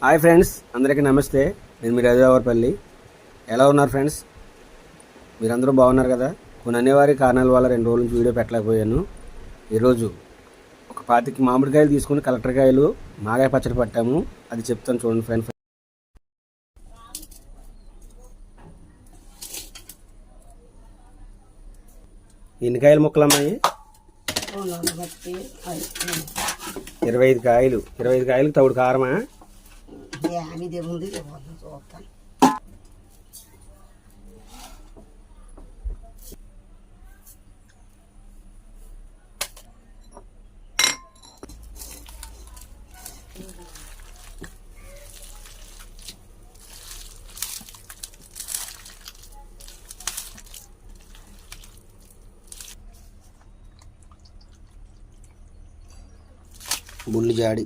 Hi friends, అందరికీ నమస్తే. నేను మీ రాజావర్పల్లి. ఎలా ఉన్నారు ఫ్రెండ్స్? మీరందరూ బాగున్నారు కదా? కొన్ని అనివార్య కారణాల వల్ల 2 రోజుల నుంచి వీడియో పెట్టలేకపోయాను. ఈరోజు ఒక 25 మామిడికాయలు తీసుకుని కలెక్టర్కాయలు మాగాయ పచ్చడి పట్టాము. అది చెప్తాను చూడండి ఫ్రెండ్స్. ఎన్ని కాయలు ముక్కలమ్మాయి? 25 కాయలు. 25 కాయలకు తౌడు కారమా? బుల్లి జాడి